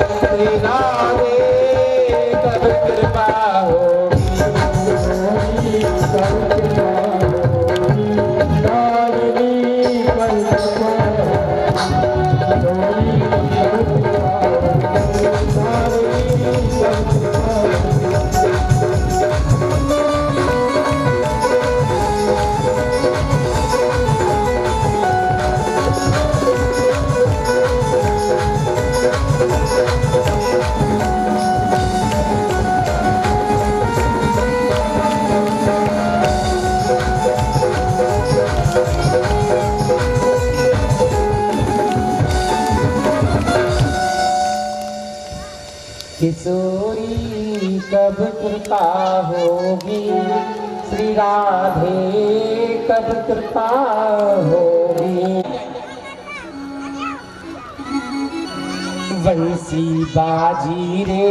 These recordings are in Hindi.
श्री राधे कब कृपा होगी, कब कृपा होगी, लाडली कब कृपा होगी, कब कृपा होगी, लाडली कब कृपा किशोरी कब कृपा होगी, श्री राधे कब कृपा होगी। बंसी बाजी रे,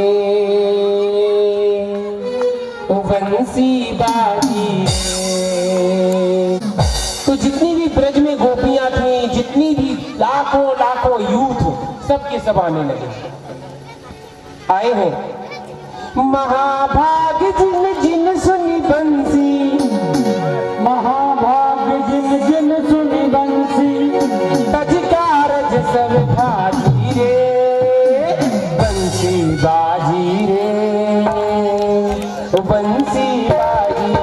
बंसी बाजी रे। तो जितनी भी ब्रज में गोपियां थी, जितनी भी लाखों लाखों यूथ, सबके सब आने लगे, आए हैं। महाभाग जिन जिन सुनी बंसी, महाभाग जिन जिन सुनी बंसी, तज कारज सब भाजी रे, बंसी बाजी रे, बंसी बाजी रे।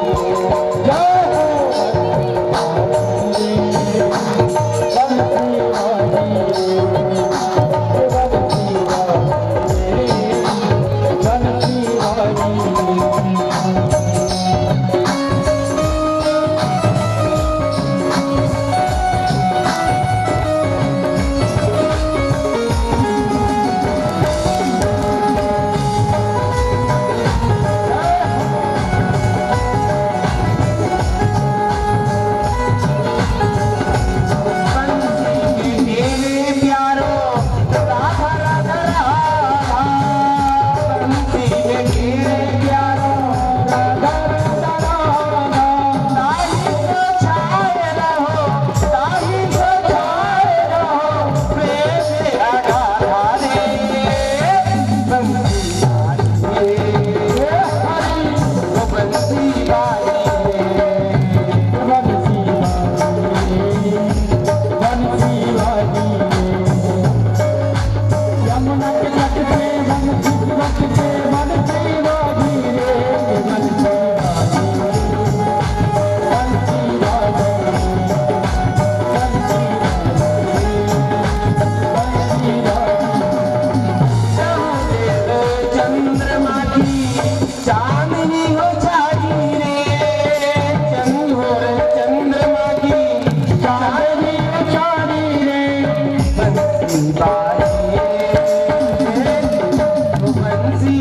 बाजी रे, बंसी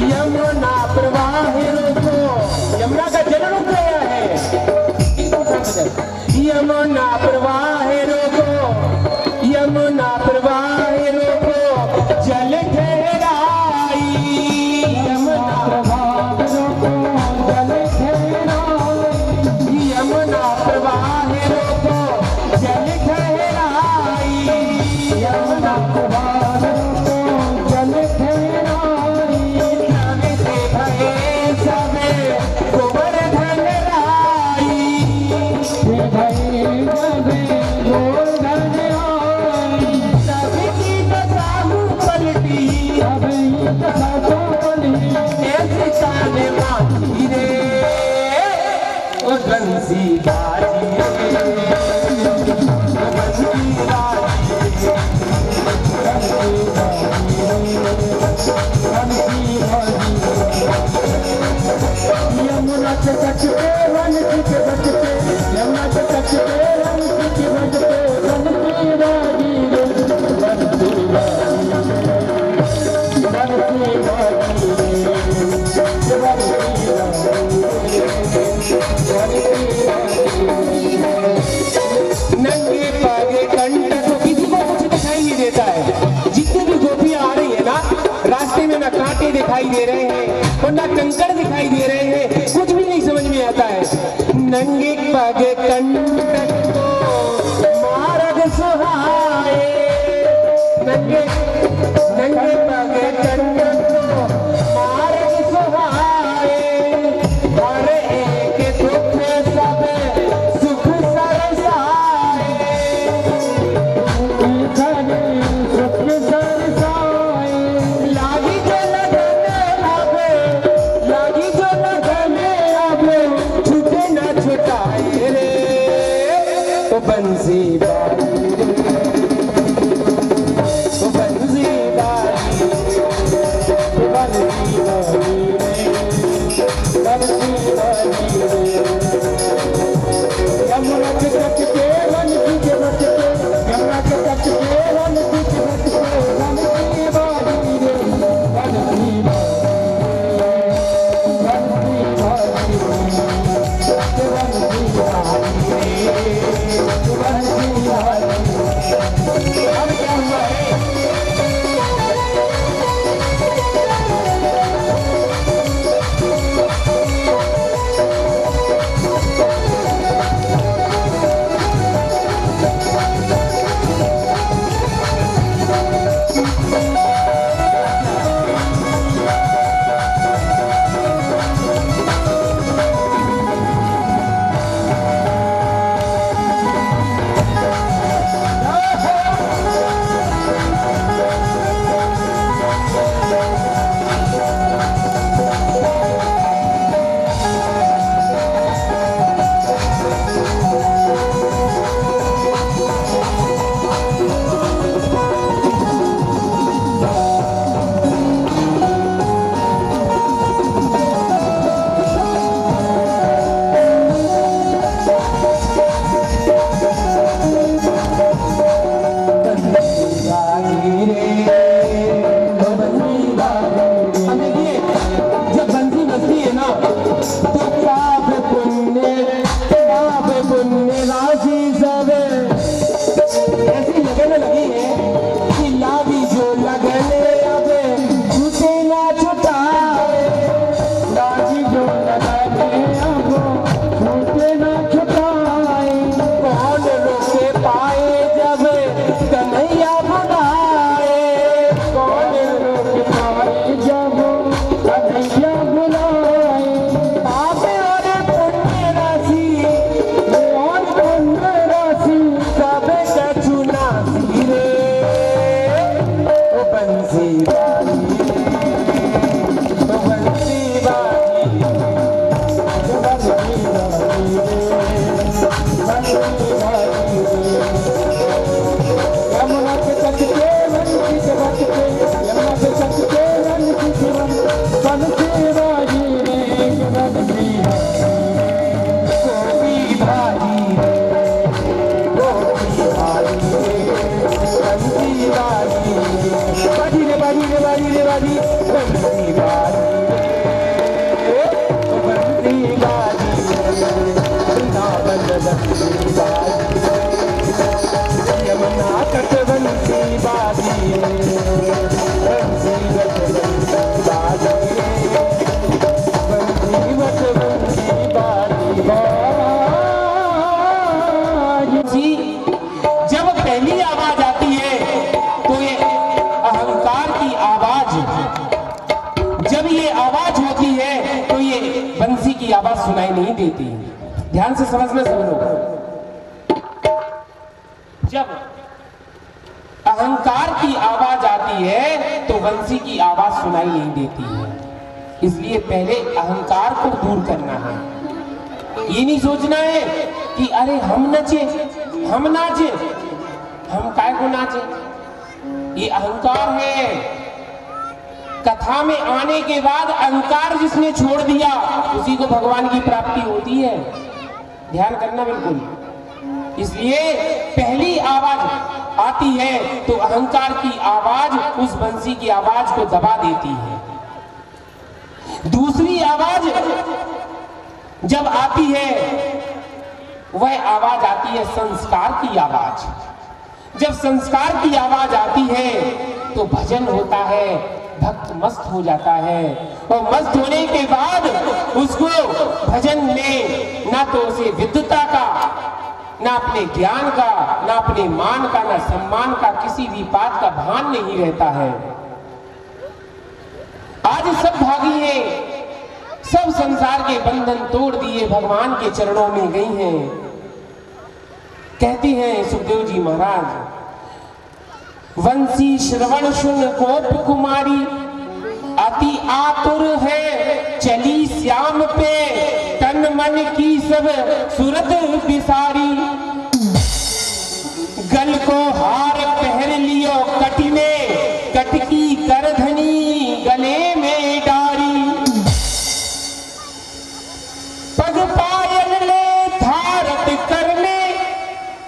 यमुना प्रवाह रोको, यमुना का जल रुक गया है। यमुना प्रवाह रोको, यमुना प्रवाह रोको, जल ठहराई। यमुना प्रवाह रोको, जल ठहराई। यमुना प्रवाह रोको, जल ठहराई। यमुना प्रवाह रोको, जल ठहराई। नवे से भये सबे गोवर्धन राई। भये सबे गोवर्धन राई। सबकी दशाहु पलटी, सबकी दशाहु पलटी। ऐसी ताने माची रे ओ बंसी बाजी रे, बंसी बाजी रे, यमुना के तट पे बंसी के बट पे, यमुना के तट पे बंसी के बट पे, बंसी बाजी रे, बंसी बाजी रे, बंसी बाजी रे, नंगे पागे कंठ को किसी को कुछ दिखाई नहीं देता है। जितनी भी गोपियां आ रही है ना, रास्ते में ना कांटे दिखाई दे रहे हैं और ना कंकड़ दिखाई दे रहे हैं, कुछ भी नहीं समझ में आता है। नंगे पागे कंठ को मार्ग सुहाए, नंगे नंगे पागे कंठ को मार्ग सुहाए। हर एक दुख सब सुख सरसाए, सुख सरसाए। लागी जो लगन अब, लागी जो लगन अब, छूटे ना छुटाए रे तो बंसी बाजी रे, तो बंसी की आवाज सुनाई नहीं देती। ध्यान से समझना सब लोग। जब अहंकार की आवाज आती है तो वंशी की आवाज सुनाई नहीं देती है। इसलिए पहले अहंकार को दूर करना है। ये नहीं सोचना है कि अरे हम नाचे, हम नाचे, हम काय को नाचे। ये अहंकार है। कथा में आने के बाद अहंकार जिसने छोड़ दिया उसी को भगवान की प्राप्ति होती है। ध्यान करना बिल्कुल। इसलिए पहली आवाज आती है तो अहंकार की आवाज उस बंसी की आवाज को दबा देती है। दूसरी आवाज जब आती है वह आवाज आती है संस्कार की आवाज। जब संस्कार की आवाज आती है तो भजन होता है, भक्त मस्त हो जाता है और मस्त होने के बाद उसको भजन में ना तो उसे विद्वता का, ना अपने ज्ञान का, ना अपने मान का, ना सम्मान का, किसी भी बात का भान नहीं रहता है। आज सब भागी हैं, सब संसार के बंधन तोड़ दिए भगवान के चरणों में गई हैं। कहते हैं सुखदेव जी महाराज, वंशी श्रवण सुन गोप कुमारी, अति आतुर है चली श्याम पे, तन मन की सब सूरत बिसारी। गल को हार पहन लियो कटी में, कटकी करधनी गले में डारी। पग पायल ले धारत करने,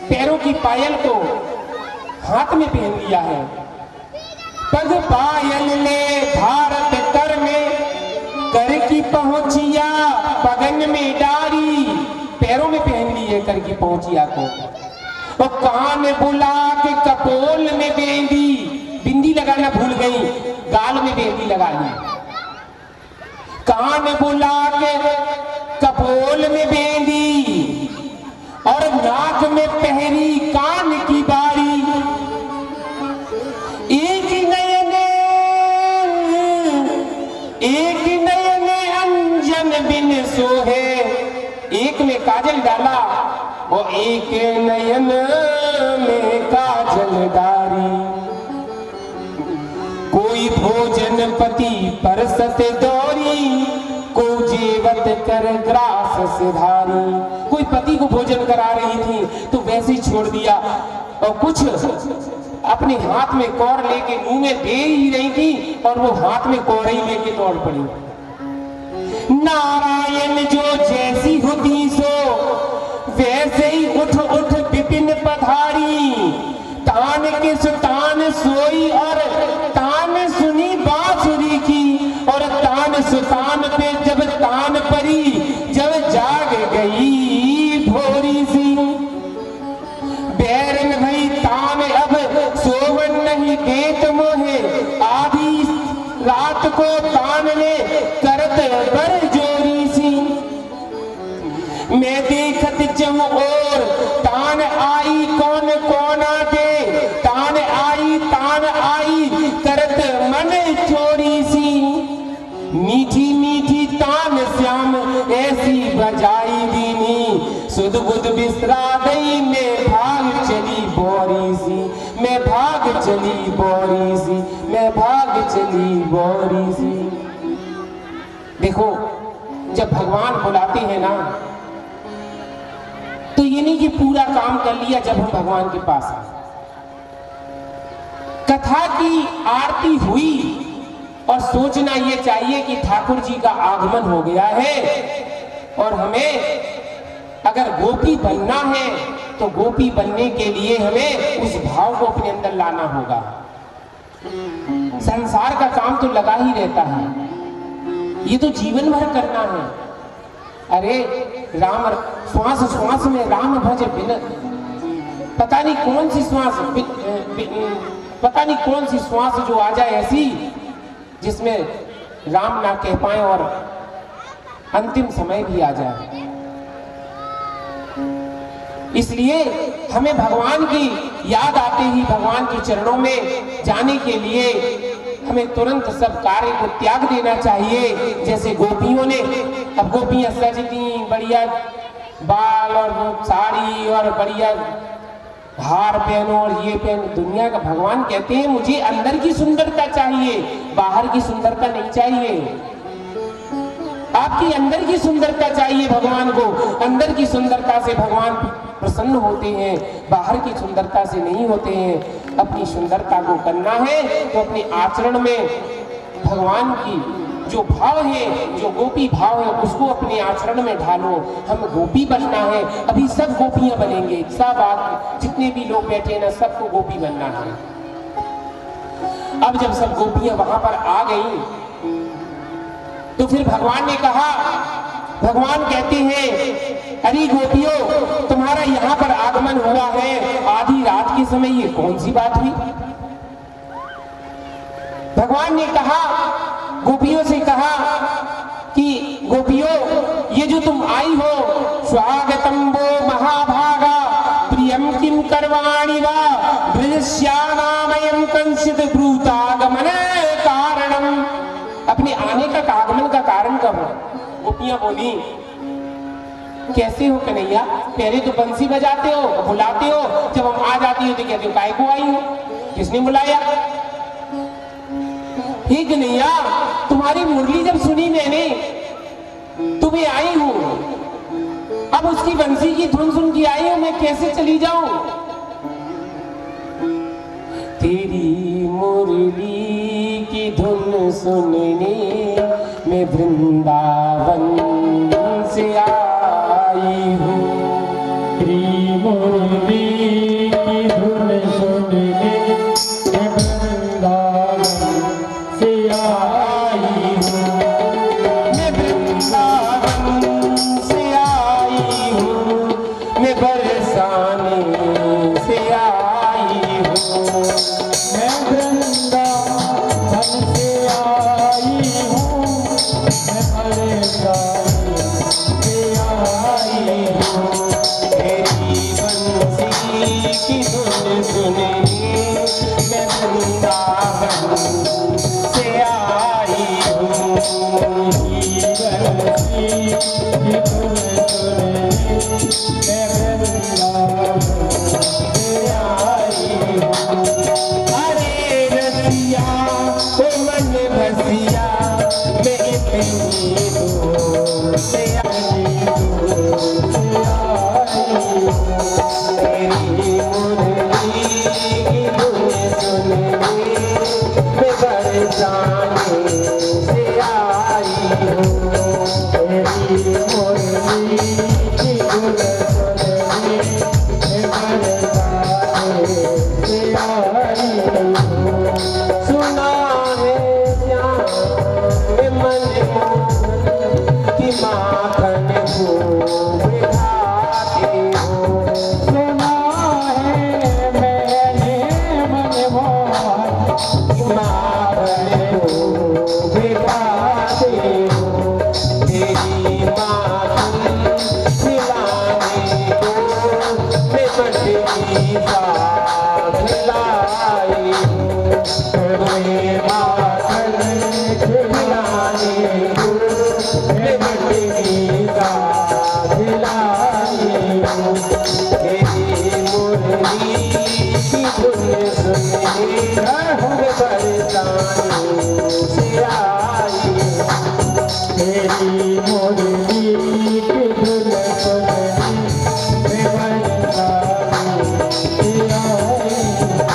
पैरों की पायल को हाथ में पहन लिया है। पग पायल ले धारत करने, कर की पहुंचिया पगन में डारी। पैरों में पहन ली है कर की पहुंचिया को। और कान बुला के कपोल में बेंदी, बिंदी लगाना भूल गई, गाल में बेंदी लगा ली। कान बुला के कपोल में बेंदी और नाक में पहरी कान की बारी। एक नयन अंजन बिन सोहे, एक में काजल डाला और एक नयन में काजलदारी। कोई भोजन पति परसत दौरी, को जेवत कर ग्रास से धारी। कोई पति को भोजन करा रही थी तो वैसे ही छोड़ दिया और कुछ अपने हाथ में कौर लेके मुंह में दे ही रही थी और वो हाथ में कौर ही लेके दौड़ पड़ी। नारायण जो जैसी होती सो वैसे ही उठ उठ विपिन पधारी। तान के सुतान सोई और तान सुनी बांसुरी की, और तान सुतान पे जब तान परी, जब जाग गई भोरी सी। बैरन भई तान अब सोवन नहीं देत मोहे, आधी रात को तान ले करत बर जोरी सी। मैं देखत जम और तान आई कौन कोना दे, तान आई करत मन चोरी सी। मीठी मीठी तान श्याम ऐसी बजाई दीनी, सुध बुध बिसरा गई मैं भाग चली बोरी सी। मैं भाग चली बोरी सी, मैं भाग चली बोरी सी। देखो जब भगवान बुलाते हैं ना तो ये नहीं कि पूरा काम कर लिया जब हम भगवान के पास आए। कथा की आरती हुई और सोचना ये चाहिए कि ठाकुर जी का आगमन हो गया है और हमें अगर गोपी बनना है तो गोपी बनने के लिए हमें उस भाव को अपने अंदर लाना होगा। संसार का काम तो लगा ही रहता है, ये तो जीवन भर करना है। अरे राम श्वास श्वास में राम भज बिन, पता नहीं कौन सी श्वास, पता नहीं कौन सी श्वास जो आ जाए ऐसी जिसमें राम ना कह पाए और अंतिम समय भी आ जाए। इसलिए हमें भगवान की याद आते ही भगवान के चरणों में जाने के लिए हमें तुरंत सब कार्य को त्याग देना चाहिए। जैसे गोपियों ने, अब गोपियां सजती बढ़िया, बाल और साड़ी और बढ़िया हार पहनो और ये पहनो। दुनिया का भगवान कहते हैं मुझे अंदर की सुंदरता चाहिए, बाहर की सुंदरता नहीं चाहिए। आपकी अंदर की सुंदरता चाहिए भगवान को। अंदर की सुंदरता से भगवान प्रसन्न होते हैं, बाहर की सुंदरता से नहीं होते हैं। अपनी सुंदरता को करना है तो अपने आचरण में भगवान की जो भाव है, जो गोपी भाव है, उसको अपने आचरण में ढालो। हम गोपी बनना है। अभी सब गोपियां बनेंगे, सब आप जितने भी लोग बैठे हैं ना, सबको गोपी बनना है। अब जब सब गोपियां वहां पर आ गई तो फिर भगवान ने कहा, भगवान कहते हैं अरे गोपियों, तुम्हारा यहाँ पर आगमन हुआ है आधी रात के समय, ये कौन सी बात हुई? भगवान ने कहा, गोपियों से कहा कि गोपियों, ये जो तुम आई हो, स्वागतम वो महाभागा प्रियम किम करवाणि वा ब्रजस्यानामयं कंसित ब्रूतागमन कारणम। अपने आने का आगमन का कारण कहो। गोपियां बोली, कैसे हो कन्हैया? पहले तो बंसी बजाते हो, बुलाते हो, जब हम आ जाती हो तो कहते हो काय को आई हो, किसने बुलाया? हे कन्हैया, तुम्हारी मुरली जब सुनी मैंने तो मैं आई हूं। अब उसकी बंसी की धुन सुन के आई हूं, मैं कैसे चली जाऊं? तेरी मुरली की धुन सुनने मैं वृंदावन से आई हूँ। तेरी मुरली की धुन सुनने मैं वृंदावन से आई हूँ। मैं वृंदावन से आई हूँ, मैं बरसाने से आई हूँ। मैं वृंदावन से आई हूँ, मैं बरसाने से आई हूँ। तेरी बंसी की धुन सुने मैं वृंदावन से आई हूँ। तेरी बंसी की धुन सुनने मैं वृंदावन से आई हूँ। अरे रसिया ओ मन भसिया, मैं इतनी दूर से आई हूँ। तेरी मुरली की धुन सुनने मैं बरसाने से आई हूँ। तेरी मुरली की धुन सुनने मैं बरसाने से आई हूँ। सुना है श्याम मन मोहन की माखन खूब खाते हो। सुना है मैंने मनमोहन की माखन खूब खाते हो। तेरी माखन खिलाने को मैं बड़ी साथ लाई हूँ। तुम्हें माखन खिलाने को मैं बड़ी साथ लाई हूँ। तेरी मुरली की धुन सुनने मैं बरसाने से आई हूँ। तेरी मुरली की धुन सुनने मैं बरसाने से आई हूँ।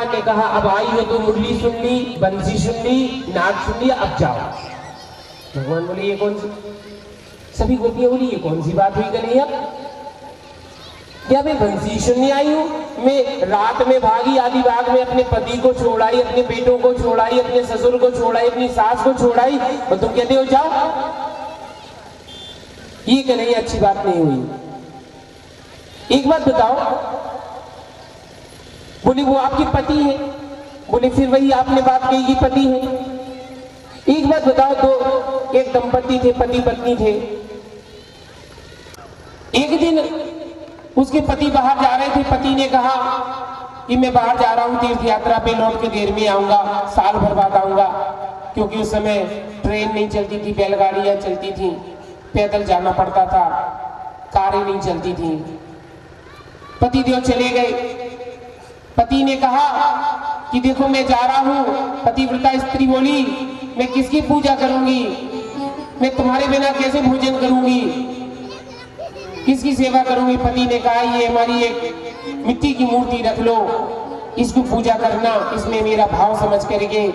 भगवान ने कहा अब आई हो तो मुरली सुन ली, बंसी सुन ली, नाच सुन लिया, अब जाओ। भगवान बोले ये कौन सी, सभी गोपियां बोली ये कौन सी बात हुई कन्हैया, क्या मैं बंसी सुनने आई हूँ? मैं रात में भागी आधी बाग में अपने पति को छोड़ाई, अपने बेटों को छोड़ाई, अपने ससुर को छोड़ाई, अपनी सास को छोड़ाई, और तुम कहते हो जाओ? ये कन्हैया अच्छी बात नहीं हुई। एक बात बताओ, बोले वो आपके पति हैं। बोले फिर वही आपने बात कही कि पति हैं। एक बात बताओ, तो एक दंपति थे, पति पत्नी थे। एक दिन उसके पति बाहर जा रहे थे, पति ने कहा कि मैं बाहर जा रहा हूं तीर्थ यात्रा पे, लौट के देर में आऊंगा, साल भर बाद आऊंगा, क्योंकि उस समय ट्रेन नहीं चलती थी, बैलगाड़ियां चलती थी, पैदल जाना पड़ता था, कारें नहीं चलती थी। पति देव चले गए। पति ने कहा कि देखो मैं जा रहा हूं। पतिव्रता स्त्री बोली मैं किसकी पूजा करूंगी, मैं तुम्हारे बिना कैसे भोजन करूंगी, किसकी सेवा करूंगी? पति ने कहा ये हमारी एक मिट्टी की मूर्ति रख लो, इसको पूजा करना, इसमें मेरा भाव समझ करके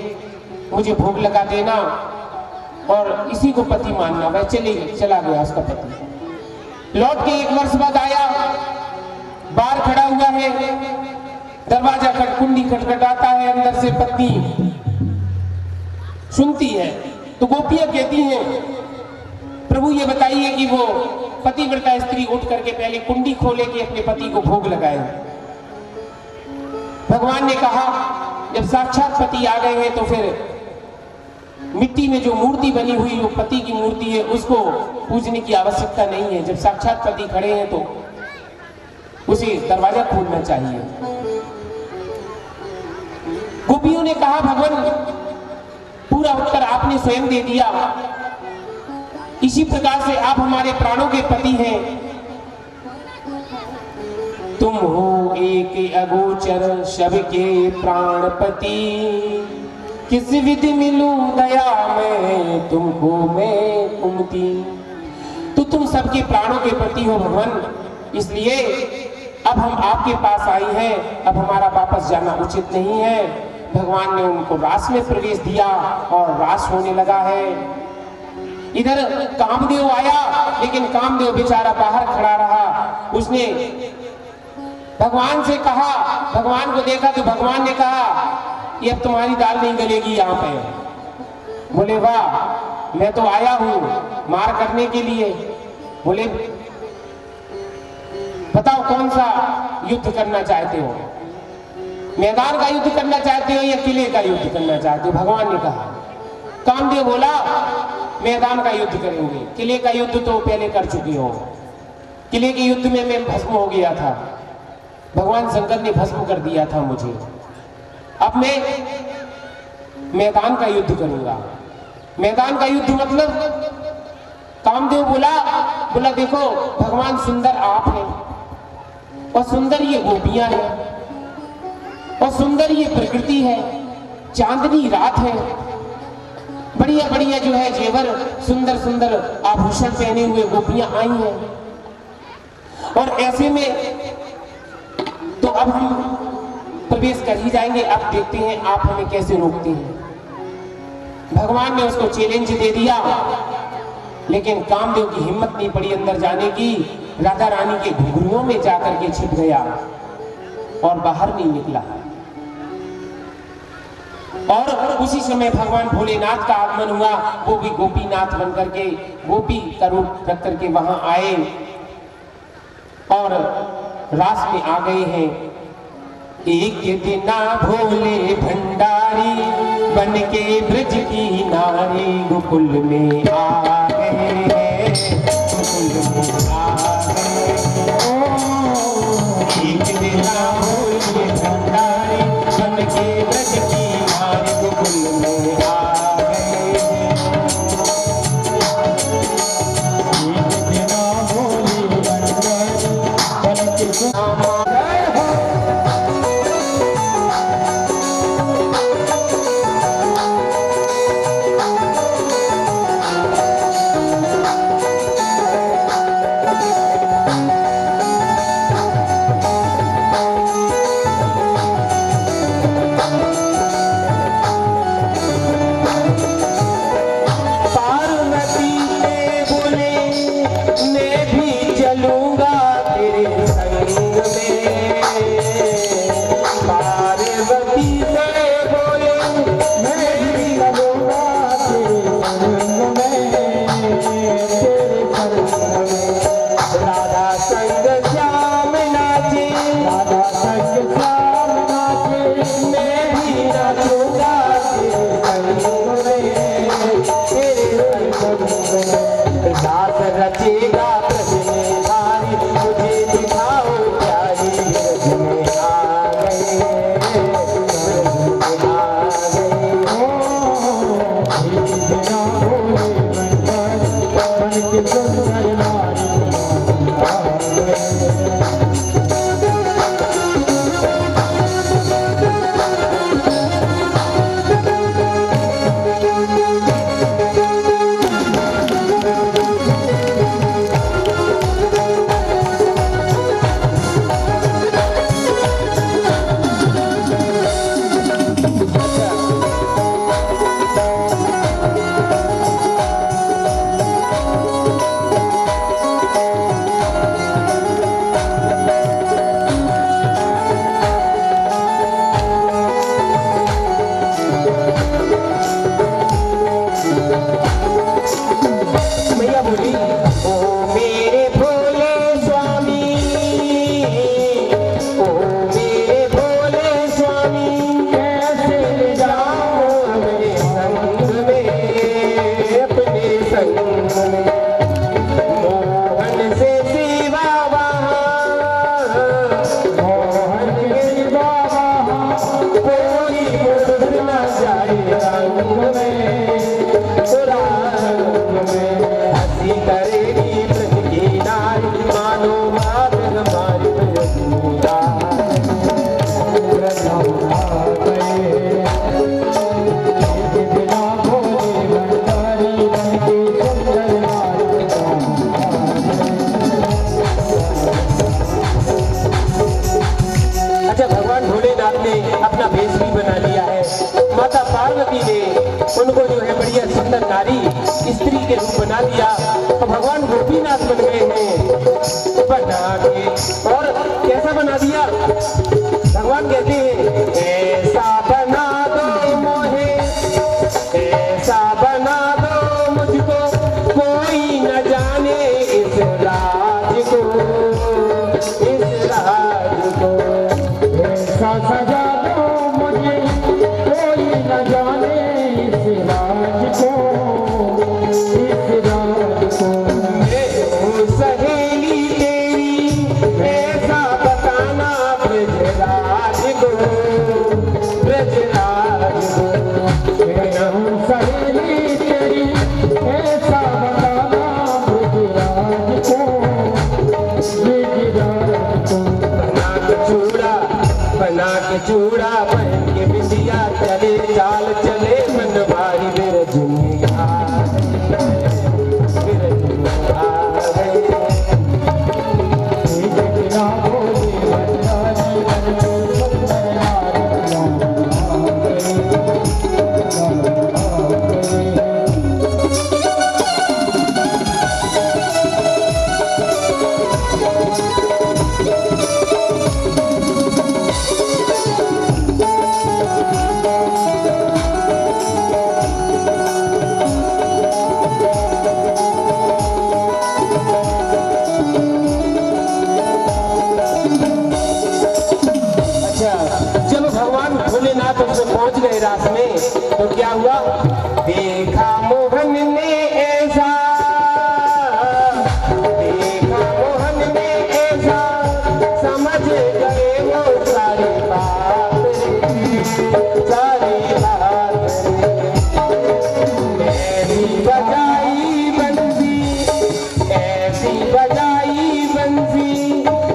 मुझे भोग लगा देना, और इसी को पति मानना। वह चला गया उसका पति। लौट के 1 वर्ष बाद आया, बाहर खड़ा हुआ है, दरवाजा कुंडी खटखटाता है, अंदर से पत्नी सुनती है। तो गोपियां कहती हैं प्रभु ये बताइए कि वो पतिव्रता स्त्री उठ करके पहले कुंडी खोले कि अपने पति को भोग लगाए। भगवान ने कहा जब साक्षात पति आ गए हैं तो फिर मिट्टी में जो मूर्ति बनी हुई वो पति की मूर्ति है, उसको पूजने की आवश्यकता नहीं है। जब साक्षात पति खड़े हैं तो उसे दरवाजा खोलना चाहिए। गोपियों ने कहा भगवान पूरा उत्तर आपने स्वयं दे दिया, इसी प्रकार से आप हमारे प्राणों के पति हैं। तुम हो एक अगोचर सबके प्राणपति, किस विधि मिलूं दया में तुमको मैं कुमति। तो तुम सबके प्राणों के पति हो भगवान, इसलिए अब हम आपके पास आई हैं, अब हमारा वापस जाना उचित नहीं है। भगवान ने उनको रास में प्रवेश दिया और रास होने लगा है। इधर कामदेव आया, लेकिन कामदेव बेचारा बाहर खड़ा रहा। उसने भगवान से कहा, भगवान को देखा तो भगवान ने कहा ये अब तुम्हारी दाल नहीं गलेगी यहाँ पे। बोले वाह, मैं तो आया हूं मार करने के लिए। बोले बताओ कौन सा युद्ध करना चाहते हो, मैदान का युद्ध करना चाहते हो या किले का युद्ध करना चाहते हो? भगवान ने कहा। कामदेव बोला मैदान का युद्ध करेंगे, किले का युद्ध तो पहले कर चुके हो, किले के युद्ध में मैं भस्म हो गया था, भगवान शंकर ने भस्म कर दिया था मुझे, अब मैं मैदान का युद्ध करूंगा। मैदान का युद्ध मतलब कामदेव बोला देखो भगवान सुंदर आप हैं, और सुंदर ये गोपियां हैं, और सुंदर ये प्रकृति है, चांदनी रात है, बढ़िया बढ़िया जो है जेवर, सुंदर सुंदर आभूषण पहने हुए गोपियां आई हैं, और ऐसे में तो अब हम प्रवेश कर ही जाएंगे, अब देखते हैं आप हमें कैसे रोकते हैं। भगवान ने उसको चैलेंज दे दिया, लेकिन कामदेव की हिम्मत नहीं पड़ी अंदर जाने की। राधा रानी के घुंघरुओं में जाकर के छिप गया और बाहर नहीं निकला। और उसी समय भगवान भोलेनाथ का आगमन हुआ, वो भी गोपीनाथ बन करके, गोपी का रूप रख करके वहां आए और रास में आ गए हैं। एक दिन भोले भंडारी बन के ब्रज की नारी गोकुल में आ गए हैं, गोकुल में आ गए। एक दिन भोले भंडारी बन के ब्रज की नारी गोकुल में आ गए हैं। एक दिन भोले भंडारी बन के रास रचेगा ब्रज में भारी, मुझे दिखाओ प्यारी ब्रज में आ गए, ब्रज में आ गए। बिना भोले बन के सुंदर नारी आ गए। मैया बोली, ओ मेरे भोले स्वामी, ओ मेरे भोले स्वामी, कैसे ले जाऊं अपने संग में, अपने संग में। मोहन से सिवा वहाँ, मोहन के सिवा वहाँ कोई मुझ न जाए रंग में, रंग में। हंसी करेगी ब्रज की नारी, मानो बात हमारी ब्रजूरा। ब्रज आ गए। बिना भोले भंडारी बन के सुंदर नारी आ गए। अच्छा, भगवान भोलेनाथ ने अपना भेष भी बना लिया है। माता पार्वती ने उनको जो है बढ़िया सुंदर नारी स्त्री के रूप बना दिया, तो भगवान गोपीनाथ बन गए हैं बना के। और कैसा बना दिया? भगवान कहते हैं, ऐसा बना दो मोहे, ऐसा बना दो मुझको, कोई न जाने इस राज को, इस राज को। ऐसा सजा दो मुझे, कोई न जाने इस राज को, इस राज को। सहेली तेरी ऐसा बताना ब्रजराज को, ब्रजराज को। सहेली तेरी ऐसा बताना ब्रजराज को, ब्रजराज को। बना के चूड़ा पहन के बिंदिया, चले चाल चले मन भारी ब्रज में आ गए, ब्रज में आ गए। बिना भोले भंडारी बन के सुंदर नारी आ गए। जब भगवान भोलेनाथ उसमें पहुंच गए रास में, तो क्या हुआ? देखा मोहन ने ऐसा, देखा मोहन ने ऐसा, समझ गए वो सारी बात, सारी बात। ऐसी बजाई बंसी, ऐसी बजाई बंसी,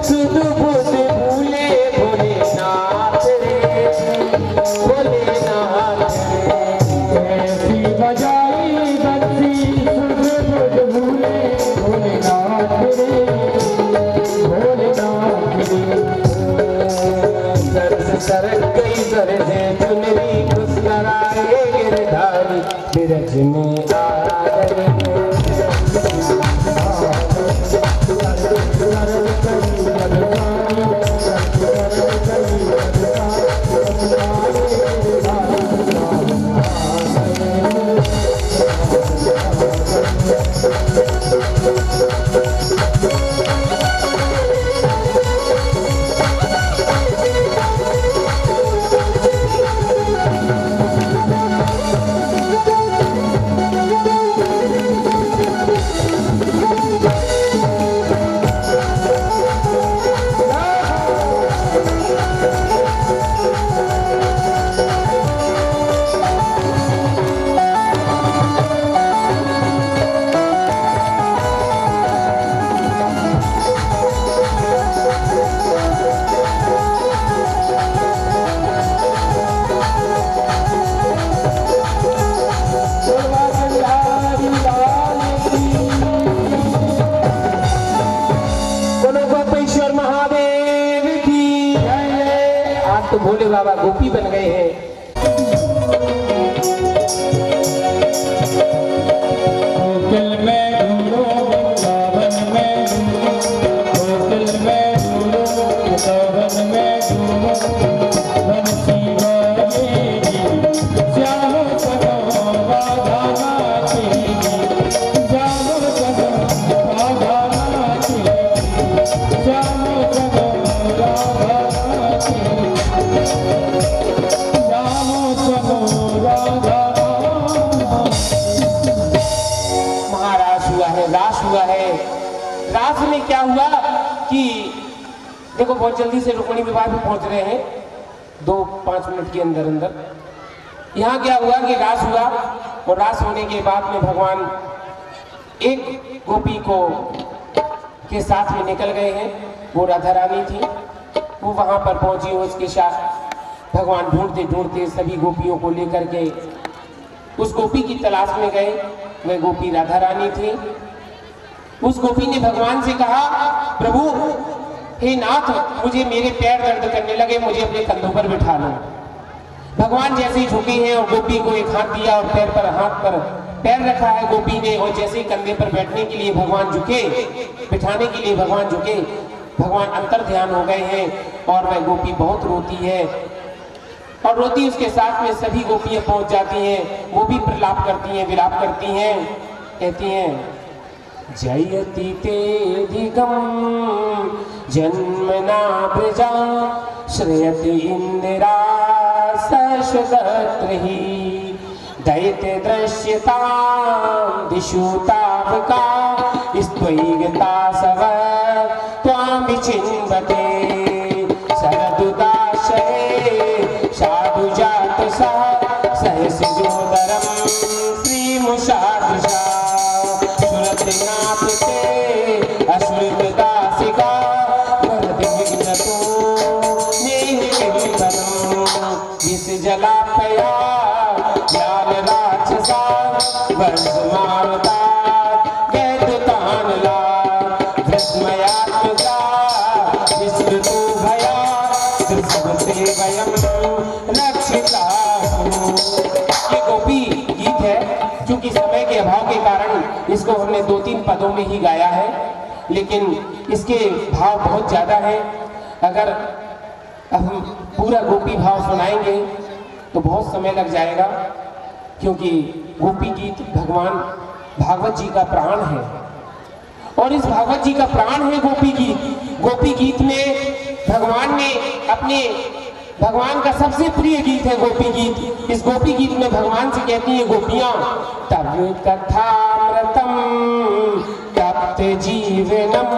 सुध बुध भूले भोलेनाथ रे, भोलेनाथ रे। तो भोले बाबा गोपी बन गए हैं। गोकुल में ढूंढो वृंदावन में ढूंढो, गोकुल में ढूंढो वृंदावन में ढूंढो, बंसी बजेगी श्याम सनो राधा नाचेगी, श्याम सनो राधा नाचेगी, श्याम सनो राधा नाचेगी, श्याम सनो राधा। रास हुआ है। रास में क्या हुआ कि देखो बहुत जल्दी से रुक्मिणी विवाह पे पहुंच रहे हैं, 2-5 मिनट के अंदर अंदर। यहाँ क्या हुआ कि रास हुआ, और रास होने के बाद में भगवान एक गोपी को के साथ में निकल गए हैं, वो राधा रानी थी। वो वहां पर पहुंची, उसके साथ भगवान ढूंढते ढूंढते सभी गोपियों को लेकर के उस गोपी की तलाश में गए। वह गोपी राधा रानी थी। उस गोपी ने भगवान से कहा, प्रभु हे नाथ, मुझे मेरे पैर दर्द करने लगे, मुझे अपने कंधों पर बिठा लो। भगवान जैसे ही झुके हैं और गोपी को एक हाथ दिया और पैर पर हाथ पर पैर रखा है गोपी ने, और जैसे ही कंधे पर बैठने के लिए भगवान झुके, बिठाने के लिए भगवान झुके, भगवान अंतर ध्यान हो गए हैं और वह गोपी बहुत रोती है। और रोती उसके साथ में सभी गोपियां पहुंच जाती हैं। वो भी प्रलाप करती हैं, विलाप करती हैं, कहती हैं, जयति तेधिगम जन्मना प्रजा श्रेयति इंदिरा सशगत्रहि दैत्य दृश्यता दिशुतावका स्त्वैगता सव त्वां विचिन्वते शरदुदाशये साधु जात सहसिजोदरम श्रीमुषादृशा सुरतिनाथते अश्रुतदासिका वरदि विघ्नतो नेहिकिंतनम् विषजलापया ज्ञान राक्षसा वर्षमारुता वैद्युतानला विस्मयात्मका विस्मृतो भया त्रिसवते वयम् रक्षिता। ये गोपी गीत है, क्योंकि समय के अभाव के कारण इसको हमने 2-3 पदों में ही गाया है, लेकिन इसके भाव बहुत ज्यादा है। अगर अब हम पूरा गोपी भाव सुनाएंगे तो बहुत समय लग जाएगा, क्योंकि गोपी गीत भगवान भागवत जी का प्राण है, और इस भागवत जी का प्राण है गोपी गीत। गोपी गीत में भगवान का सबसे प्रिय गीत है गोपी गीत। इस गोपी गीत में भगवान से कहती है गोपियां, तब कथामृतम तप्त जीवनम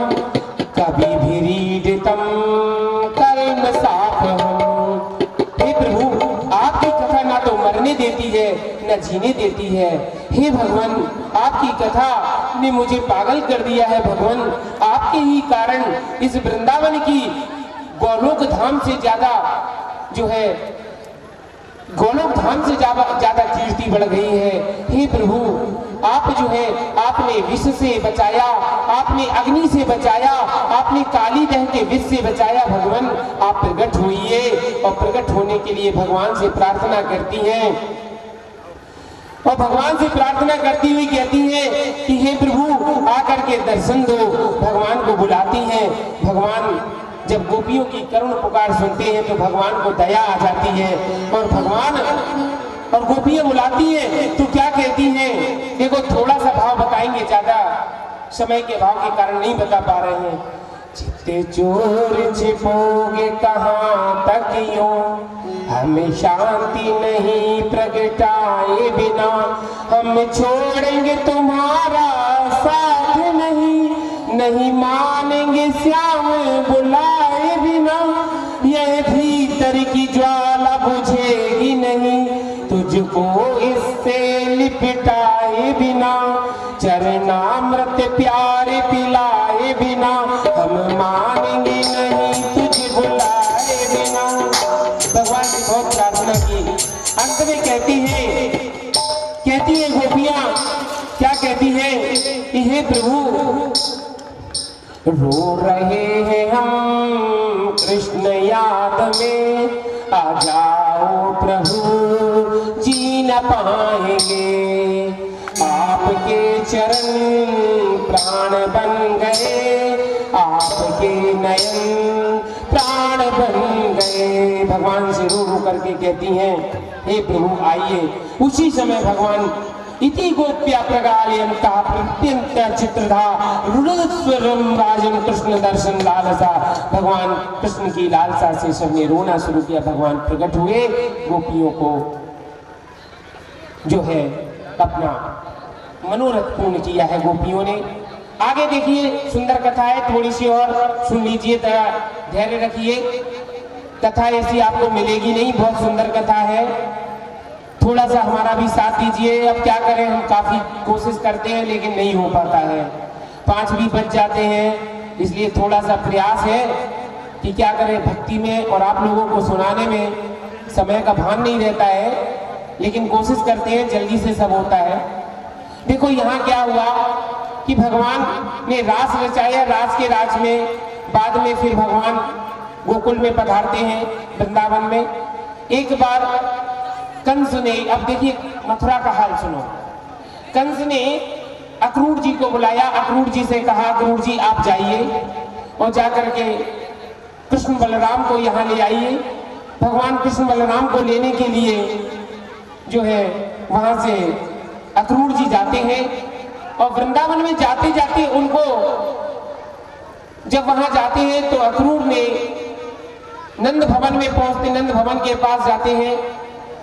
कभी भीरीडितम कर्म साफहम। हे प्रभु, आपकी कथा ना तो मरने देती है न जीने देती है। हे भगवान, आपकी कथा ने मुझे पागल कर दिया है। भगवान, आपके ही कारण इस वृंदावन की गोलोक धाम से ज्यादा जो है, गोलोक धाम से ज्यादा कीर्ति बढ़ गई है। हे प्रभु, आप जो है, आपने विष से बचाया, आपने अग्नि से बचाया, आपने काली दह के विष से बचाया। भगवान, आप प्रकट होइए। और प्रकट होने के लिए भगवान से प्रार्थना करती हैं, और भगवान से प्रार्थना करती हुई कहती है कि हे प्रभु, आकर के दर्शन दो। भगवान को बुलाती हैं। भगवान जब गोपियों की करुण पुकार सुनते हैं तो भगवान को दया आ जाती है, और भगवान और गोपियां बुलाती हैं तो क्या कहती हैं, देखो थोड़ा सा भाव बताएंगे, ज्यादा समय के भाव के कारण नहीं बता पा रहे हैं। चित्ते चोर छिपोगे कहाँ तक यूं, हमें शांति नहीं प्रगटाए बिना, हम छोड़ेंगे तुम्हारा साथ नहीं मानेंगे श्याम बुलाए बिना। यह भीतर की ज्वाला बुझेगी नहीं, तुझको इससे लिपटाए बिना, चरणामृत प्यारे पिलाए बिना, हम मानेंगे नहीं तुझे बुलाए बिना। भगवान की बहुत प्रार्थना की, अंत में कहती है गोपियां, क्या कहती है कि हे प्रभु, रो रहे हैं हम कृष्ण याद में, आ जाओ प्रभु जी न पाएंगे। आपके चरण प्राण बन गए, आपके नयन प्राण बन गए। भगवान से रो रो करके कहती हैं, हे प्रभु आइए। उसी समय भगवान इति गोप्या प्रगालयन्तः प्रत्यंत चित्रधा रुदस्वरम राजन कृष्ण दर्शन लालसा। भगवान कृष्ण की लालसा से सबने रोना शुरू किया। भगवान प्रकट हुए, गोपियों को जो है अपना मनोरथ पूर्ण किया है गोपियों ने। आगे देखिए, सुंदर कथा है, थोड़ी सी और सुन लीजिए, धैर्य रखिए। कथा ऐसी आपको मिलेगी नहीं, बहुत सुंदर कथा है। थोड़ा सा हमारा भी साथ दीजिए। अब क्या करें, हम काफी कोशिश करते हैं लेकिन नहीं हो पाता है, 5 भी बज जाते हैं। इसलिए थोड़ा सा प्रयास है कि क्या करें, भक्ति में और आप लोगों को सुनाने में समय का भान नहीं रहता है, लेकिन कोशिश करते हैं, जल्दी से सब होता है। देखो यहाँ क्या हुआ कि भगवान ने रास रचाया, रास के राज में बाद में फिर भगवान गोकुल में पधारते हैं, वृंदावन में। एक बार कंस ने, अब देखिए मथुरा का हाल सुनो, कंस ने अक्रूर जी को बुलाया, अक्रूर जी से कहा, अक्रूर जी आप जाइए और जाकर के कृष्ण बलराम को यहाँ ले आइए। भगवान कृष्ण बलराम को लेने के लिए जो है वहां से अक्रूर जी जाते हैं और वृंदावन में जाते जाते उनको, जब वहां जाते हैं तो अक्रूर ने नंद भवन में पहुंचते, नंद भवन के पास जाते हैं।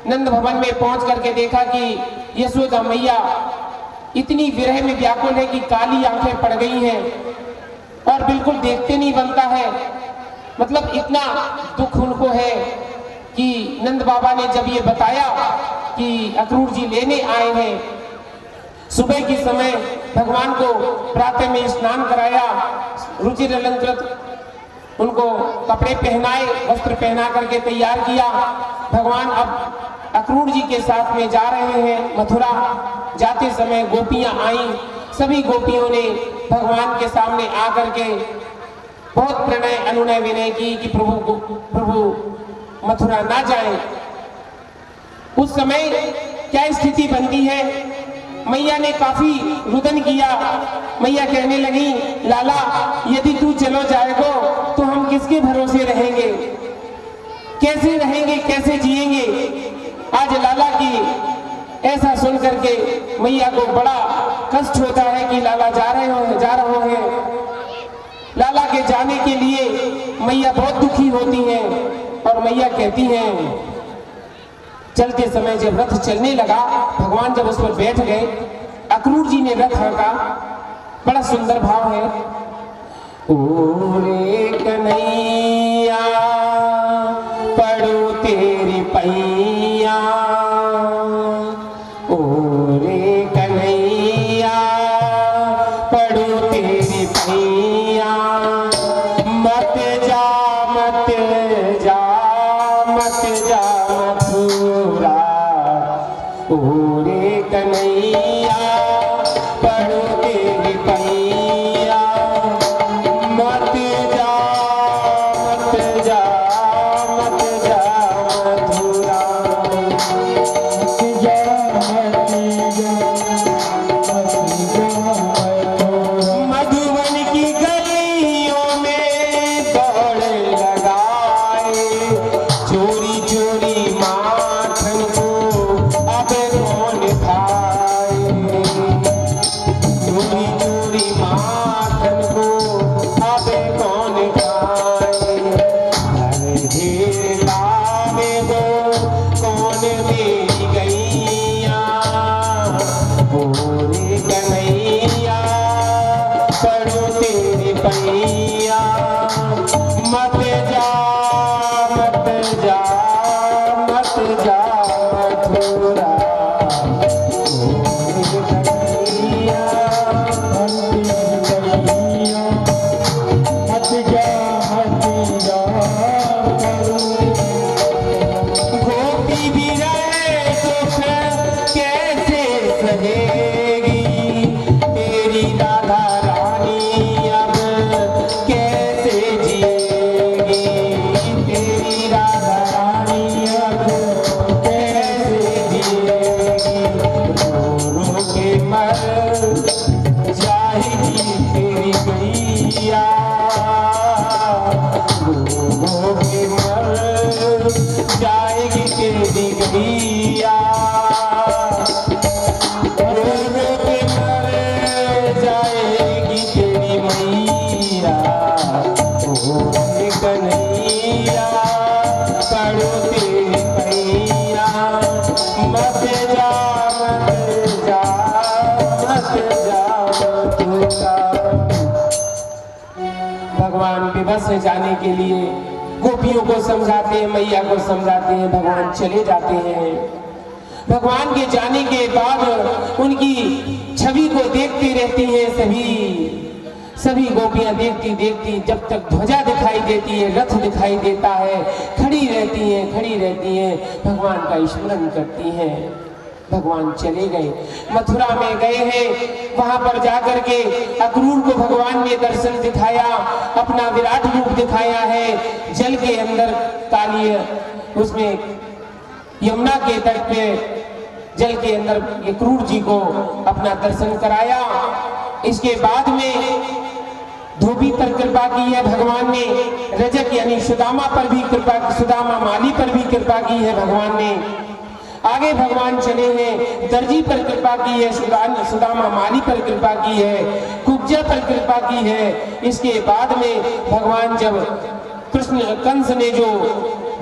नंद भवन में पहुंच करके देखा कि यशोदा मैया इतनी विरह में व्याकुल है कि काली आंखें पड़ गई हैं और बिल्कुल देखते नहीं बनता है। मतलब इतना दुख उनको है कि नंद बाबा ने जब ये बताया कि अक्रूर जी लेने आए हैं, सुबह के समय भगवान को प्रातः में स्नान कराया, रुचिर अलंकृत उनको कपड़े पहनाए, वस्त्र पहना करके तैयार किया। भगवान अब अक्रूर जी के साथ में जा रहे हैं मथुरा। जाते समय गोपियां आईं, सभी गोपियों ने भगवान के सामने आकर के बहुत प्रणय अनुनय विनय की कि प्रभु मथुरा ना जाएं। उस समय क्या स्थिति बनती है, मैया ने काफी रुदन किया। मैया कहने लगी, लाला यदि तू चलो जाएगो तो हम किसके भरोसे रहेंगे, कैसे रहेंगे, कैसे जिएंगे। आज लाला की ऐसा सुन करके मैया को बड़ा कष्ट होता है कि लाला जा रहे हैं। लाला के जाने के लिए मैया बहुत दुखी होती हैं और मैया कहती हैं, चलते समय जब रथ चलने लगा, भगवान जब उस पर बैठ गए, अक्रूर जी ने रथ हाँका। बड़ा सुंदर भाव है, ओरे कन्हैया पड़ो तेरी पैया, ओरे कन्हैया पड़ो तेरी पैया, मत जा मत जा मत जा मथुरा, ओरे कन्हैया पड़ो तेरी पैया, मत जा मत जा मत जा मथुरा। मधुबन की गलियों में दौड़ लगाए, चोरी चोरी माखन को अब कौन खाए, चोरी चोरी माखन को अब कौन खाए, हर ढेर लावे वो कौन मेरी गैया, ओरे कन्हैया पड़ो तेरी पैया, मत जा मत जा मत जा मथुरा, ओरे कन्हैया मत जा गोपी भी रहे दुख कैसे सहेगी, तेरी राधा रानी अब भगवान विवश है जाने के लिए, गोपियों को समझाते हैं, मैया को समझाते हैं, भगवान चले जाते हैं। भगवान के जाने के बाद उनकी छवि को देखती रहती हैं सभी गोपियां देखती देखती, जब तक ध्वजा दिखाई देती है, रथ दिखाई देता है, खड़ी रहती हैं, भगवान का स्मरण करती हैं। भगवान चले गए, मथुरा में गए हैं, वहां पर जाकर के अक्रूर को भगवान ने दर्शन दिखाया, अपना विराट रूप दिखाया है। जल के अंदर काली, उसमें यमुना के तट पे जल के अंदर अक्रूर जी को अपना दर्शन कराया। इसके बाद में धोबी पर कृपा की है भगवान ने, रजक यानी सुदामा पर भी कृपा, सुदामा माली पर भी कृपा की है भगवान ने। आगे भगवान चले हैं, दर्जी पर कृपा की है, सुदामा माली पर कृपा की है, कुब्जा पर कृपा की है। इसके बाद में भगवान जब कृष्ण कंस ने जो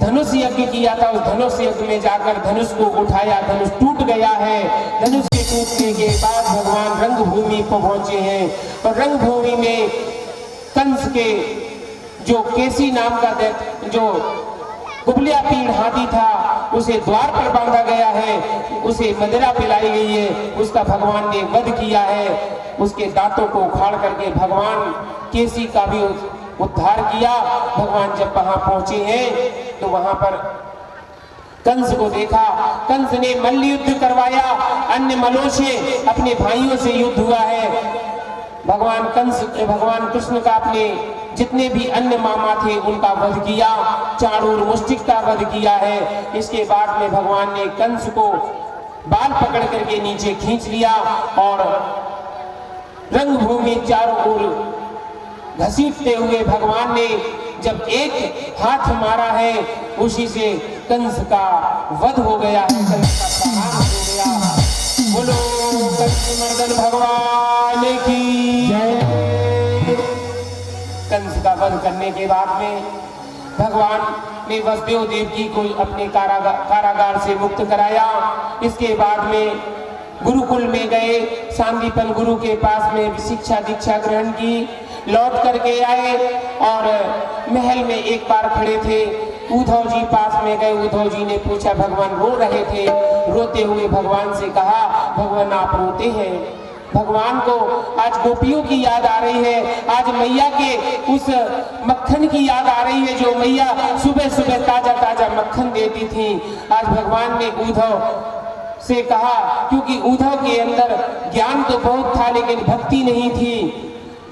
धनुष यज्ञ किया था, उस धनुष यज्ञ में जाकर धनुष को उठाया, धनुष टूट गया है। धनुष के टूटने के बाद भगवान रंगभूमि पर पहुंचे हैं और रंगभूमि में कंस के जो केसी नाम का जो कुबलिया पीड़ हाथी था, उसे द्वार पर बांधा गया है, उसे मदिरा पिलाई गई है, उसका भगवान ने वध किया है। उसके दांतों को उखाड़ करके भगवान केसी का भी उद्धार किया। भगवान जब वहां पहुंचे हैं तो वहां पर कंस को देखा, कंस ने मल्ल युद्ध करवाया, अन्य मलों से अपने भाइयों से युद्ध हुआ है। भगवान कृष्ण का अपने जितने भी अन्य मामा थे उनका वध किया, चाणूर मुष्टिक का वध किया है। इसके बाद में भगवान ने कंस को बाल पकड़ करके नीचे खींच लिया और रंगभूमि चारों ओर घसीटते हुए भगवान ने जब एक हाथ मारा है, उसी से कंस का वध हो गया है, कंस का संहार हो गया। बोलो कंस मर्दन भगवान की जय। कंस का वध करने के बाद में भगवान ने वसुदेव देवकी को अपने कारागार से मुक्त कराया। इसके बाद में गुरुकुल में गए, सांदीपन गुरु के पास में शिक्षा दीक्षा ग्रहण की, लौट करके आए और महल में एक बार खड़े थे। उद्धव जी पास में गए, उद्धव जी ने पूछा, भगवान रो रहे थे, रोते हुए भगवान से कहा, भगवान आप रोते हैं? भगवान को आज गोपियों की याद आ रही है, आज मैया के उस मक्खन की याद आ रही है जो मैया सुबह सुबह ताजा ताजा मक्खन देती थी। आज भगवान ने उद्धव से कहा, क्योंकि उद्धव के अंदर ज्ञान तो बहुत था लेकिन भक्ति नहीं थी,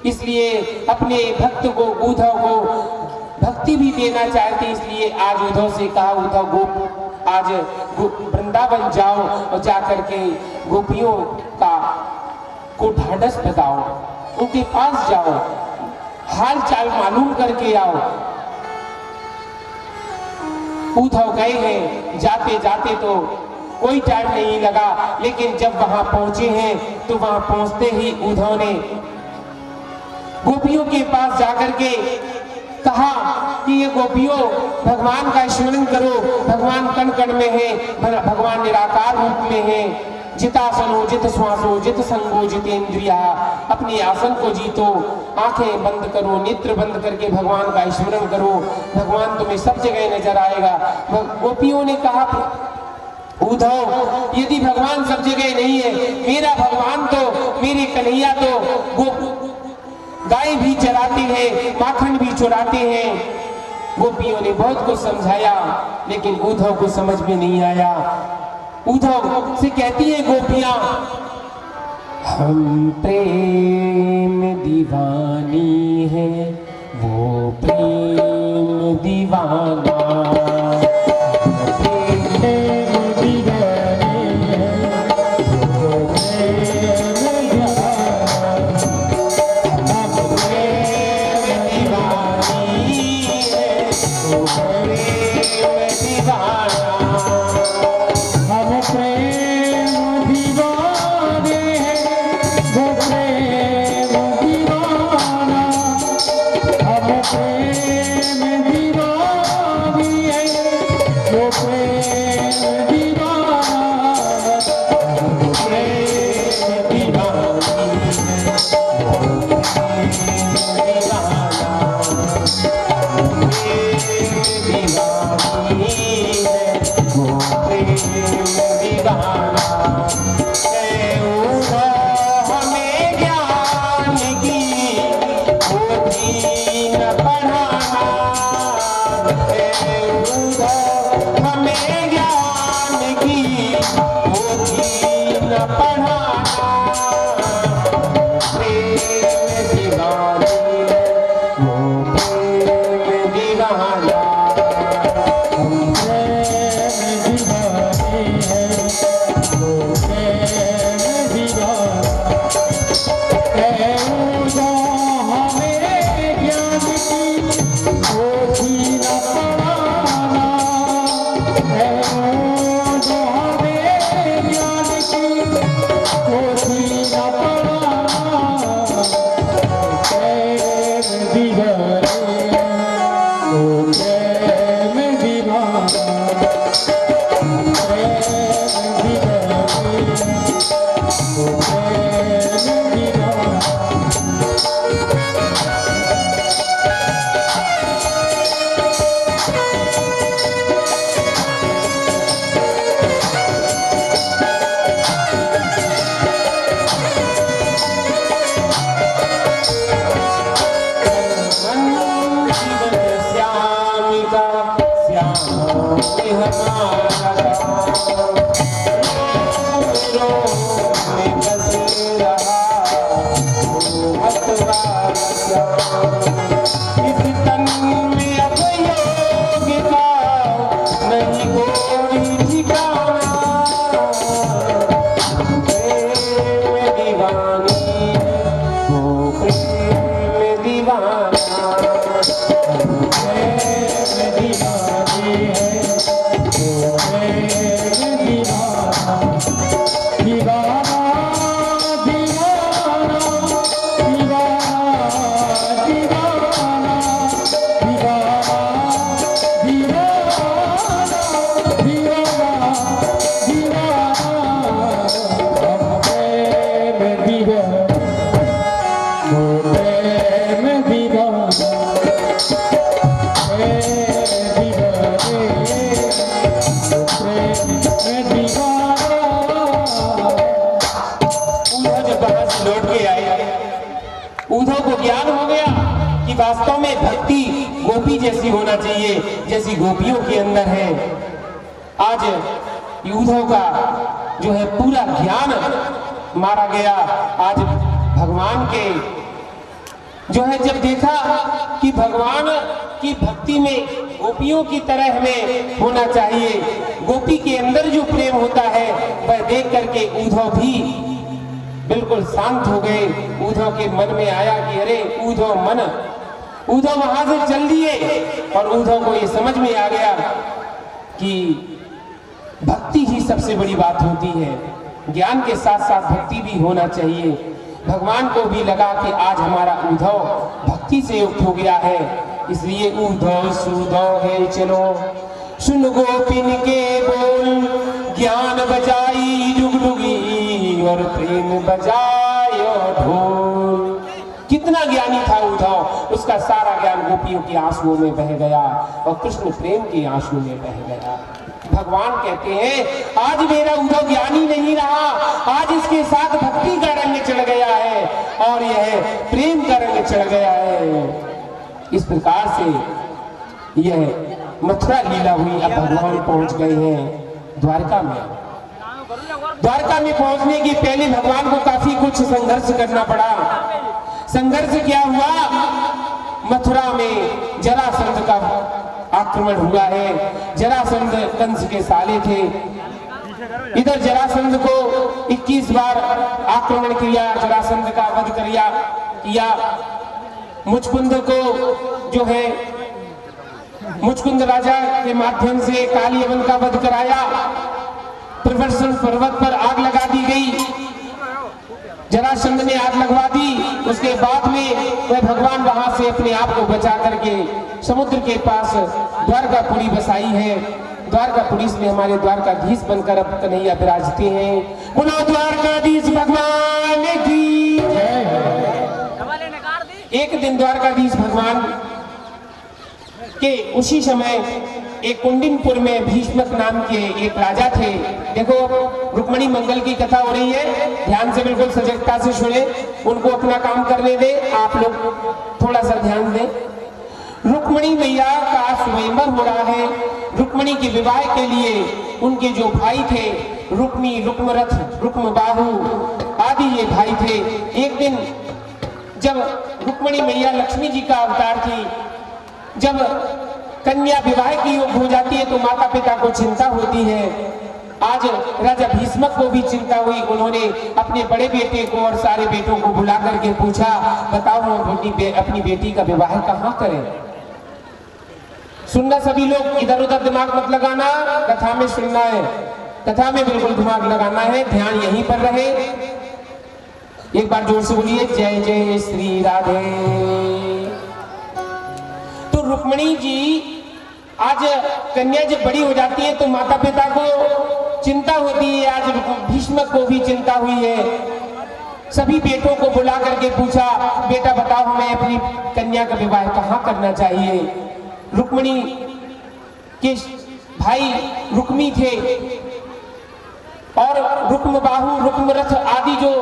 इसलिए अपने भक्त को, उद्धव को भक्ति भी देना चाहते, इसलिए आज उद्धव से कहा, उद्धव आज वृंदावन जाओ और जाकर के गोपियों को ढाढ़स बताओ, उनके पास जाओ, हाल चाल मालूम करके आओ। उद्धव गए हैं, जाते जाते तो कोई टाइम नहीं लगा, लेकिन जब वहां पहुंचे हैं तो वहां पहुंचते ही उद्धव ने गोपियों के पास जाकर के कहा कि ये गोपियों भगवान का स्मरण करो, भगवान कण कण में है, भगवान निराकार रूप में है। जितासनो जित श्वासो जित संगो जितेंद्रिया, अपने आसन को जीतो, आंखें बंद करो, नेत्र बंद करके भगवान का स्मरण करो, भगवान तुम्हें सब जगह नजर आएगा। गोपियों ने कहा, उद्धव यदि भगवान सब जगह नहीं है, मेरा भगवान तो, मेरे कन्हैया तो गाय भी चराते हैं, माखन भी चुराते हैं। गोपियों ने बहुत कुछ समझाया लेकिन उद्धव को समझ में नहीं आया। उद्धव से कहती है गोपियां, हम प्रेम दीवानी है, वो प्रेम दीवाना। उद्धव को ज्ञान हो गया कि वास्तव में भक्ति गोपी जैसी होना चाहिए जैसी गोपियों के अंदर है। आज उद्धव का जो है पूरा ज्ञान मारा गया। आज भगवान के जो है जब देखा कि भगवान की भक्ति में गोपियों की तरह हमें होना चाहिए, गोपी के अंदर जो प्रेम होता है वह देख करके उद्धव भी बिल्कुल शांत हो गए। उद्धव के मन में आया कि अरे उद्धव वहां से चल दिए और उद्धव को ये समझ में आ गया कि भक्ति ही सबसे बड़ी बात होती है। ज्ञान के साथ साथ भक्ति भी होना चाहिए। भगवान को भी लगा कि आज हमारा उद्धव भक्ति से युक्त हो गया है, इसलिए उद्धव सुधव है चलो सुन गोपिन के बोल, ज्ञान बजाई जुगडुगी और प्रेम बजायो ढोल। कितना ज्ञानी था उद्धव, उसका सारा ज्ञान गोपियों के आंसुओं में बह गया और कृष्ण प्रेम के आंसुओं में बह गया। भगवान कहते हैं आज मेरा उद्धव ज्ञानी नहीं रहा, आज इसके साथ भक्ति का रंग चढ़ गया है और यह प्रेम का रंग चढ़ गया है। इस प्रकार से यह मथुरा लीला हुई। अब भगवान पहुंच गए हैं द्वारका में। द्वारका में पहुंचने के पहले भगवान को काफी कुछ संघर्ष करना पड़ा। संघर्ष क्या हुआ? मथुरा में जरासंध का आक्रमण हुआ है। जरासंध कंस के साले थे। इधर जरासंध को 21 बार आक्रमण किया, जरासंध का वध किया। मुचकुंद को जो है मुचकुंद राजा के माध्यम से कालियवन का वध कराया। प्रवर्षण पर्वत पर आग लगा दी गई, जरासंध ने आग लगवा दी। उसके बाद में वह भगवान वहां से अपने आप को बचा करके समुद्र के पास द्वारकापुरी बसाई है। द्वारकापुरी में हमारे द्वारकाधीश बनकर अब कन्हैया विराजते हैं। बोलो द्वारकाधीश भगवान की जय। एक दिन द्वारकाधीश भगवान के उसी समय एक कुंडिनपुर में भीष्मक नाम के एक राजा थे। देखो रुक्मणी मंगल की कथा हो रही है, ध्यान से बिल्कुल सजगता से सुने, उनको अपना काम करने दे, आप लोग थोड़ा सा ध्यान दें। रुक्मणी मैया का स्वयंवर हो रहा है। रुक्मणी के विवाह के लिए उनके जो भाई थे, रुक्मी, रुक्मरथ, रुक्मबाहु आदि ये भाई थे। एक दिन जब रुक्मणी मैया लक्ष्मी जी का अवतार थी, जब कन्या विवाह की योग हो जाती है तो माता पिता को चिंता होती है। आज राजा भीष्मक को भी चिंता हुई। उन्होंने अपने बड़े बेटे को और सारे बेटों को बुला करके पूछा, बताओ हम अपनी बेटी का विवाह कहाँ करें। सुनना सभी लोग, इधर उधर दिमाग मत लगाना, कथा में सुनना है, कथा में बिल्कुल दिमाग लगाना है, ध्यान यहीं पर रहे। एक बार जोर से बोलिए, जय जय श्री राधे। तो रुक्मणी जी आज कन्या जब बड़ी हो जाती है तो माता पिता को चिंता होती है। आज भीष्मक को भी चिंता हुई है। सभी बेटों को बुला करके पूछा, बेटा बताओ हमें अपनी कन्या का विवाह कहाँ करना चाहिए। रुक्मणी के भाई रुक्मी थे और रुक्मबाहु, रुक्मरथ आदि जो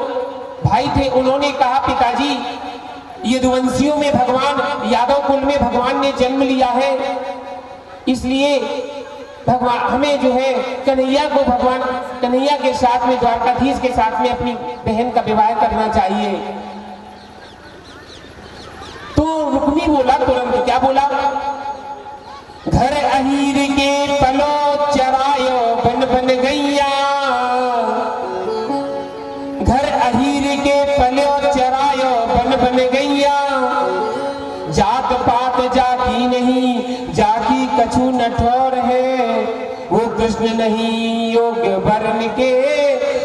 भाई थे, उन्होंने कहा पिताजी यदुवंशियों में भगवान, यादव कुल में भगवान ने जन्म लिया है, इसलिए भगवान हमें जो है कन्हैया को, भगवान कन्हैया के साथ में, द्वारकाधीश के साथ में अपनी बहन का विवाह करना चाहिए। तो रुक्मी बोला तुरंत, क्या बोला, घर अहीर के पलो चरायो बन बन गैया, घर अहीर के पलो चरायो बन बन गैया, जात पात जाती नहीं, जाकी कछु नठौर है, वो कृष्ण नहीं योग्य वर्ण के,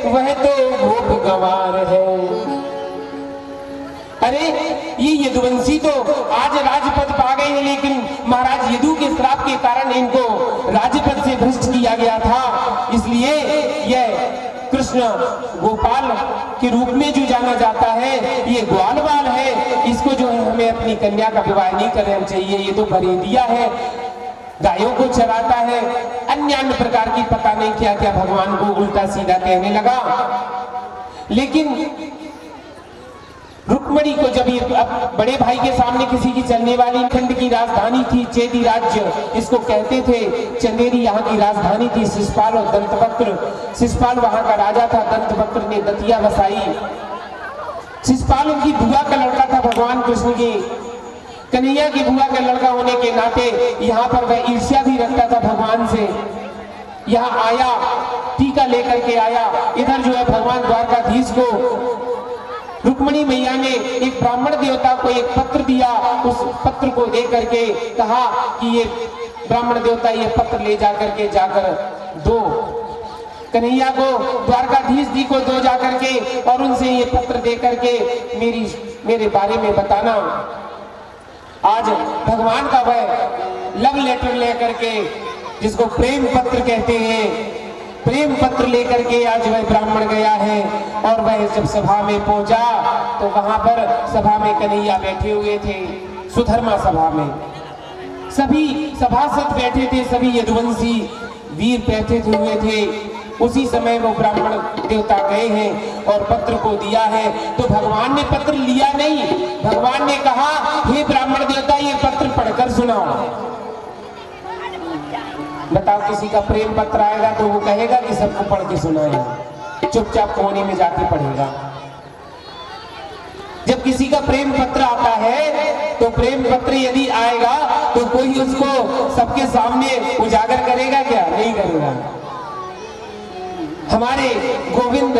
वह तो भोग गंवार है। अरे ये यदुवंशी तो आज राजपद पा गए हैं, लेकिन महाराज यदु के श्राप के कारण इनको राजपद से भ्रष्ट किया गया था, इसलिए यह कृष्ण गोपाल के रूप में जो जाना जाता है, ये ग्वाल बाल है, इसको जो है हमें अपनी कन्या का विवाह नहीं करना चाहिए। ये तो बरेदिया है, गायों को चराता है, अन्य प्रकार की पता नहीं क्या क्या भगवान को उल्टा सीधा कहने लगा। लेकिन रुक्मणी को जब ये बड़े भाई के सामने किसी की चलने वाली खंड की राजधानी थी, चेदी राज्य इसको कहते थे, चंदेरी यहाँ की राजधानी थी। शिशुपाल और दंतवक्र, शिशुपाल वहां का राजा था, दंतवक्र ने दतिया बसाई। शिशुपाल उनकी बुआ का लड़का था, भगवान कृष्ण की कन्हैया की बुआ का लड़का होने के नाते यहाँ पर वह ईर्ष्या भी रखता था भगवान से। यहाँ आया, टीका लेकर के आया, इधर जो है भगवान द्वारकाधीश को रुक्मणी मैया ने एक ब्राह्मण देवता को एक पत्र दिया। उस पत्र को दे करके कहा कि ये ब्राह्मण देवता ये पत्र ले जाकर के जाकर दो कन्हैया को, द्वारकाधीश जी को दो जाकर के, और उनसे ये पत्र दे करके मेरे बारे में बताना। आज भगवान का वह लव लेटर लेकर के, जिसको प्रेम पत्र कहते हैं, प्रेम पत्र लेकर के आज वह ब्राह्मण गया है। और वह जब सभा में पहुंचा तो वहां पर सभा में कन्हैया बैठे हुए थे, सुधर्मा सभा में सभी सभासद बैठे थे, सभी यदुवंशी वीर बैठे हुए थे। उसी समय वो ब्राह्मण देवता गए हैं और पत्र को दिया है। तो भगवान ने पत्र लिया नहीं, भगवान ने कहा, हे ब्राह्मण देवता ये पत्र पढ़कर सुनाओ। बताओ किसी का प्रेम पत्र आएगा तो वो कहेगा कि सबको पढ़ के सुनाएगा, चुपचाप कोने में जाके पढ़ेगा। जब किसी का प्रेम पत्र आता है तो प्रेम पत्र यदि आएगा तो कोई उसको सबके सामने उजागर करेगा क्या? नहीं करेगा। हमारे गोविंद